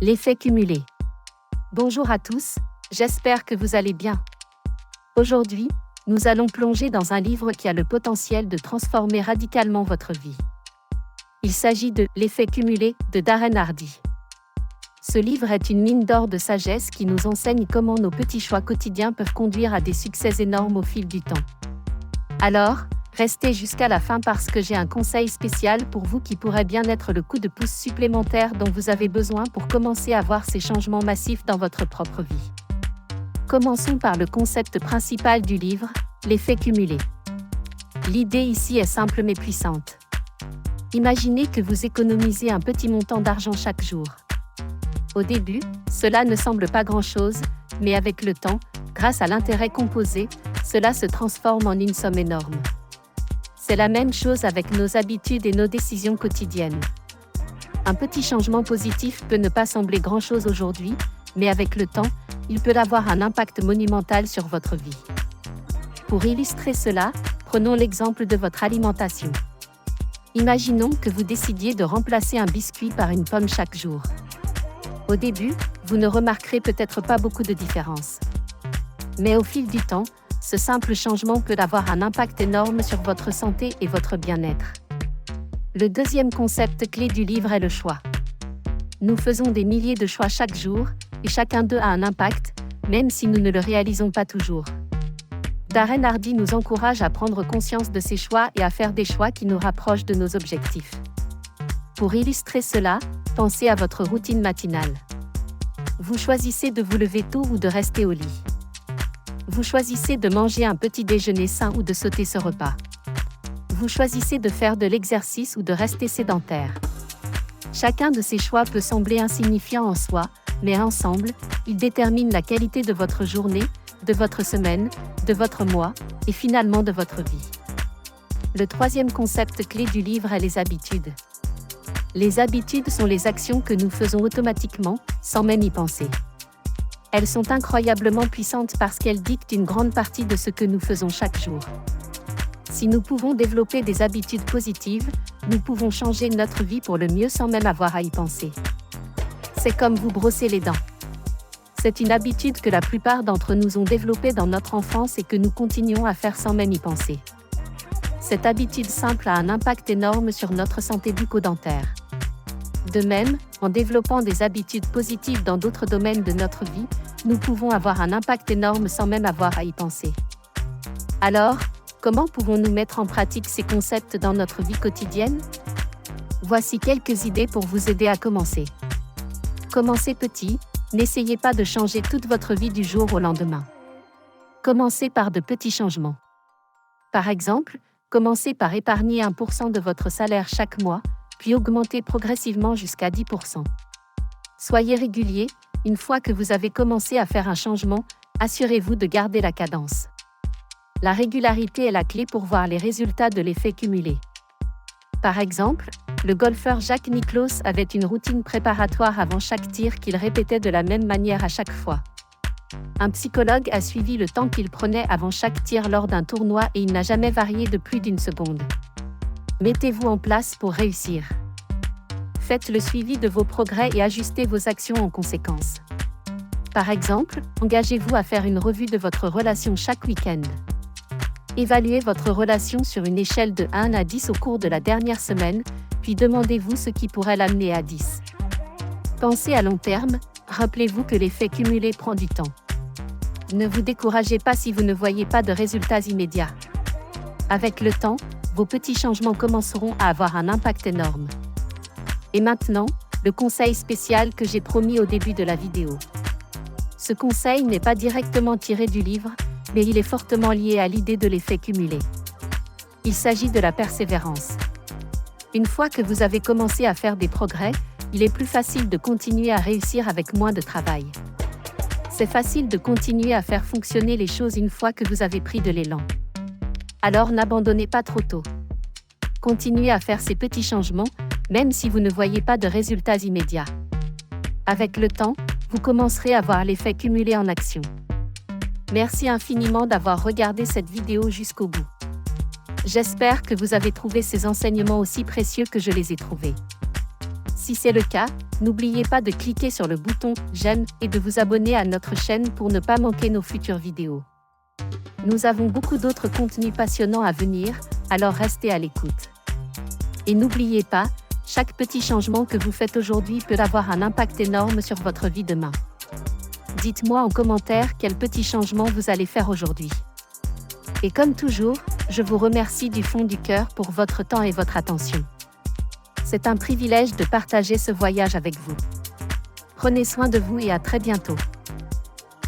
L'effet cumulé. Bonjour à tous, j'espère que vous allez bien. Aujourd'hui, nous allons plonger dans un livre qui a le potentiel de transformer radicalement votre vie. Il s'agit de L'effet cumulé de Darren Hardy. Ce livre est une mine d'or de sagesse qui nous enseigne comment nos petits choix quotidiens peuvent conduire à des succès énormes au fil du temps. Alors, restez jusqu'à la fin parce que j'ai un conseil spécial pour vous qui pourrait bien être le coup de pouce supplémentaire dont vous avez besoin pour commencer à voir ces changements massifs dans votre propre vie. Commençons par le concept principal du livre, l'effet cumulé. L'idée ici est simple mais puissante. Imaginez que vous économisez un petit montant d'argent chaque jour. Au début, cela ne semble pas grand-chose, mais avec le temps, grâce à l'intérêt composé, cela se transforme en une somme énorme. C'est la même chose avec nos habitudes et nos décisions quotidiennes. Un petit changement positif peut ne pas sembler grand-chose aujourd'hui, mais avec le temps, il peut avoir un impact monumental sur votre vie. Pour illustrer cela, prenons l'exemple de votre alimentation. Imaginons que vous décidiez de remplacer un biscuit par une pomme chaque jour. Au début, vous ne remarquerez peut-être pas beaucoup de différence. Mais au fil du temps, ce simple changement peut avoir un impact énorme sur votre santé et votre bien-être. Le deuxième concept clé du livre est le choix. Nous faisons des milliers de choix chaque jour, et chacun d'eux a un impact, même si nous ne le réalisons pas toujours. Darren Hardy nous encourage à prendre conscience de ces choix et à faire des choix qui nous rapprochent de nos objectifs. Pour illustrer cela, pensez à votre routine matinale. Vous choisissez de vous lever tôt ou de rester au lit. Vous choisissez de manger un petit déjeuner sain ou de sauter ce repas. Vous choisissez de faire de l'exercice ou de rester sédentaire. Chacun de ces choix peut sembler insignifiant en soi, mais ensemble, ils déterminent la qualité de votre journée, de votre semaine, de votre mois, et finalement de votre vie. Le troisième concept clé du livre est les habitudes. Les habitudes sont les actions que nous faisons automatiquement, sans même y penser. Elles sont incroyablement puissantes parce qu'elles dictent une grande partie de ce que nous faisons chaque jour. Si nous pouvons développer des habitudes positives, nous pouvons changer notre vie pour le mieux sans même avoir à y penser. C'est comme vous brosser les dents. C'est une habitude que la plupart d'entre nous ont développée dans notre enfance et que nous continuons à faire sans même y penser. Cette habitude simple a un impact énorme sur notre santé bucco-dentaire. De même, en développant des habitudes positives dans d'autres domaines de notre vie, nous pouvons avoir un impact énorme sans même avoir à y penser. Alors, comment pouvons-nous mettre en pratique ces concepts dans notre vie quotidienne ? Voici quelques idées pour vous aider à commencer. Commencez petit, n'essayez pas de changer toute votre vie du jour au lendemain. Commencez par de petits changements. Par exemple, commencez par épargner 1% de votre salaire chaque mois, puis augmentez progressivement jusqu'à 10%. Soyez régulier, une fois que vous avez commencé à faire un changement, assurez-vous de garder la cadence. La régularité est la clé pour voir les résultats de l'effet cumulé. Par exemple, le golfeur Jack Nicklaus avait une routine préparatoire avant chaque tir qu'il répétait de la même manière à chaque fois. Un psychologue a suivi le temps qu'il prenait avant chaque tir lors d'un tournoi et il n'a jamais varié de plus d'1 seconde. Mettez-vous en place pour réussir. Faites le suivi de vos progrès et ajustez vos actions en conséquence. Par exemple, engagez-vous à faire une revue de votre relation chaque week-end. Évaluez votre relation sur une échelle de 1 à 10 au cours de la dernière semaine, puis demandez-vous ce qui pourrait l'amener à 10. Pensez à long terme, rappelez-vous que l'effet cumulé prend du temps. Ne vous découragez pas si vous ne voyez pas de résultats immédiats. Avec le temps, vos petits changements commenceront à avoir un impact énorme. Et maintenant, le conseil spécial que j'ai promis au début de la vidéo. Ce conseil n'est pas directement tiré du livre, mais il est fortement lié à l'idée de l'effet cumulé. Il s'agit de la persévérance. Une fois que vous avez commencé à faire des progrès, il est plus facile de continuer à réussir avec moins de travail. C'est facile de continuer à faire fonctionner les choses une fois que vous avez pris de l'élan. Alors n'abandonnez pas trop tôt. Continuez à faire ces petits changements, même si vous ne voyez pas de résultats immédiats. Avec le temps, vous commencerez à voir l'effet cumulé en action. Merci infiniment d'avoir regardé cette vidéo jusqu'au bout. J'espère que vous avez trouvé ces enseignements aussi précieux que je les ai trouvés. Si c'est le cas, N'oubliez pas de cliquer sur le bouton j'aime et de vous abonner à notre chaîne pour ne pas manquer nos futures vidéos. Nous avons beaucoup d'autres contenus passionnants à venir, alors restez à l'écoute. Et n'oubliez pas, chaque petit changement que vous faites aujourd'hui peut avoir un impact énorme sur votre vie demain. Dites-moi en commentaire quel petit changement vous allez faire aujourd'hui. Et comme toujours, je vous remercie du fond du cœur pour votre temps et votre attention. C'est un privilège de partager ce voyage avec vous. Prenez soin de vous et à très bientôt.